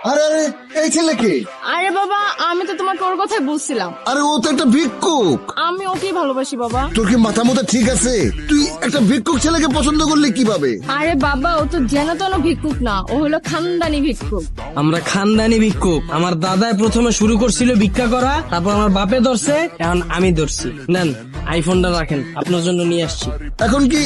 আরে আরে, এই ছেলে কে? আরে বাবা, আমি তো তোমাকে ওর কথাই বলছিলাম। আরে ও তো একটা ভিক্ষুক। আমি ওকেই ভালোবাসি বাবা। তোর কি মাথা মতো ঠিক আছে? তুই একটা ভিক্ষুক ছেলেকে পছন্দ করলি কিভাবে? আরে বাবা, ও তো যেন তেন ভিক্ষুক না, ও হলো খানদানি ভিক্ষুক। আমরা খানদানি ভিক্ষুক। আমার দাদাই প্রথমে শুরু করছিল ভিক্ষা করা, তারপর আমার বাপে ধরছে, এখন আমি ধরছি। নেন আইফোনটা রাখেন, আপনার জন্য নিয়ে আসছি। এখন কি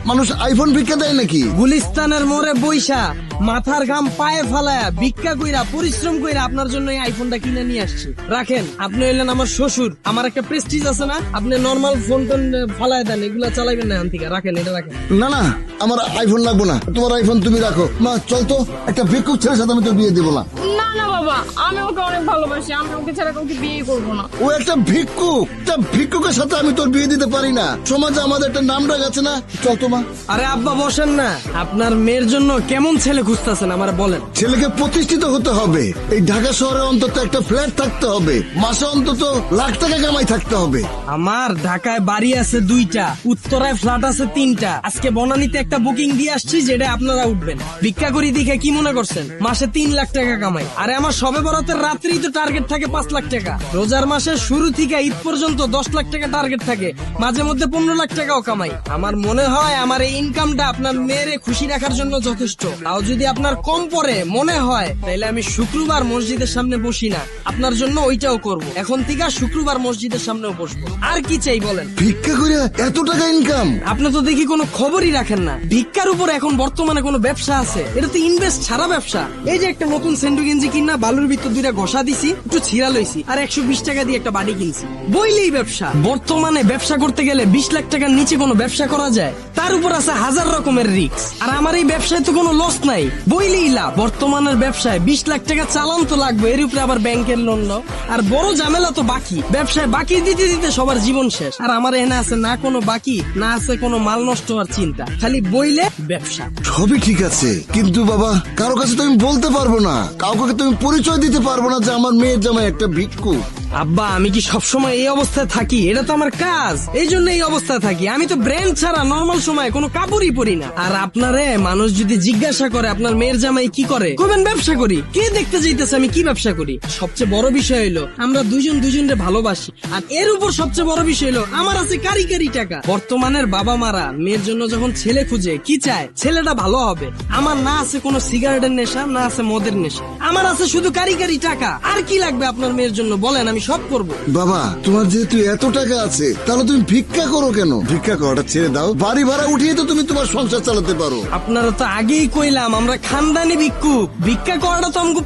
মানুষ আইফোন ভিক্ষা দেয় নাকি? গুলিস্তানের মোড়ে বইসা মাথার ঘাম পায়ে ফালায়া ভিক্ষা কইরা পরিশ্রম কইরা আপনার জন্য এই আইফোনটা কিনে নিয়ে আসছি। রাখেন, আপনি হইলেন আমার শ্বশুর, আমার একটা প্রেস্টিজ আছে না? আপনি নর্মাল ফোন টোন ফালায় দেন, এগুলা চালাইবেন না এখন থেকে। রাখেন, এটা রাখেন। না না, আমার আইফোন লাগবে না, তোমার আইফোন তুমি রাখো। মা চল তো, একটা ভিক্ষুক ছেলের সাথে আমি তোর বিয়ে দিব না। না না বাবা, আমি ওকে অনেক ভালোবাসি, আমি ওকে ছাড়া কাউকে বিয়ে করবো না। ও একটা ভিক্ষুক, একটা ভিক্ষুকের সাথে আমি তোর বিয়ে দিতে পারি না। সমাজে আমাদের একটা নাম ডাক আছে না? চল তো মা। আরে আব্বা বসেন না, আপনার মেয়ের জন্য কেমন ছেলে খুঁজতেছেন আমার বলেন। ছেলেকে প্রতিষ্ঠিত হতে হবে, এই ঢাকা শহরে অন্তত একটা ফ্ল্যাট থাকতে হবে, মাসে অন্তত লাখ টাকা কামাই থাকতে হবে। আমার ঢাকায় বাড়ি আছে 2টা, উত্তরায় ফ্ল্যাট আছে 3টা। আজকে বনানীতে একটা বুকিং দিয়ে আসছি, যেটা আপনারা উঠবেন। ভিক্ষা করি দেখে কি মনে করছেন মাসে 3 লাখ টাকা কামাই? আরে আমার সবে বরাতের রাত্রেই তো টার্গেট থাকে 5 লাখ টাকা। রোজার মাসের শুরু থেকে ঈদ পর্যন্ত 10 লাখ টাকা টার্গেট থাকে, মাঝে মধ্যে 15 লাখ টাকাও কামাই। আমার মনে হয় আমার এই ইনকামটা আপনার মেয়েরে খুশি রাখার জন্য যথেষ্ট। তাও যদি আপনার কম পড়ে মনে হয়, তাহলে আমি শুক্রবার মসজিদের সামনে বসি না, আপনার জন্য ওইটাও করব। এখন থেকে শুক্রবার মসজিদের সামনেও বসবো। আর কি চাই বলেন? ভিক্ষা করে এত টাকা ইনকাম? আপনি তো দেখি কোনো খবরই রাখেন না। ভিক্ষার উপর এখন বর্তমানে কোনো ব্যবসা আছে? এটা তো ইনভেস্ট ছাড়া ব্যবসা। এই যে একটা নতুন সেন্ডু গেঞ্জি কিনা বালুর ভিতর 2টা ঘষা দিছি, একটু ছিঁড়া লইছি, আর 120 টাকা দিয়ে একটা বাড়ি কিনছি, বইলেই ব্যবসা। বর্তমানে ব্যবসা করতে গেলে 20 লাখ টাকার নিচে কোনো ব্যবসা করা যায়? তার উপর আছে 1000 রকমের রিস্ক। আর আমার এই ব্যবসায় তো কোনো লস নাই, বইলেই লাভ। বর্তমানের ব্যবসায় 20 লাখ টাকা চালান তো লাগবে, এর উপরে আবার ব্যাংকের লোন নাও, আর বড় ঝামেলা তো বাকি। ব্যবসায় বাকি দিতে দিতে সবার জীবন শেষ। আর আমার এখানে আছে না কোনো বাকি, না আছে কোনো মাল নষ্ট হওয়ার চিন্তা, খালি বইলে ব্যবসা। সবই ঠিক আছে, কিন্তু বাবা কারো কাছে তো আমি বলতে পারবো না, কাউকে তুমি পরিচয় দিতে পারবো না যে আমার মেয়ের জামাই একটা ভিক্ষুক। আব্বা, আমি কি সবসময় এই অবস্থায় থাকি? এটা তো আমার কাজ, এই জন্য এই অবস্থায় থাকি। আমি তো ব্র্যান্ড ছাড়া নর্মাল সময় কোনো কাপড়ই পরি না। আর আপনারে মানুষ যদি জিজ্ঞাসা করে আপনার মেয়ের জামাই কি করে, কবেন ব্যবসা করি। কে দেখতে চাইতেছে আমি কি ব্যবসা করি? সবচেয়ে বড় বিষয় হলো আমরা দুজন দুজনকে ভালোবাসি, আর এর উপর সবচেয়ে বড় বিষয় হলো আমার আছে কারি কারি টাকা। বর্তমানের বাবা মারা মেয়ের জন্য যখন ছেলে খুঁজে কি চায়? ছেলেটা ভালো হবে। আমার না আছে কোনো সিগারেটের নেশা, না আছে মদের নেশা, আমার আছে শুধু কারি কারি টাকা। আর কি লাগবে আপনার মেয়ের জন্য বলেন, আমি সব করব। বাবা তোমার যেহেতু এত টাকা আছে, তাহলে তুমি ভিক্ষা করো কেন? ভিক্ষা করাটা ছেড়ে দাও, বাড়ি ভাড়া উঠিয়ে তো তুমি তোমার সংসার চালাতে পারো। আপনারা তো আগেই কইলাম আমরা খানদানি ভিক্ষুক, ভিক্ষা করাটা তো আমাকে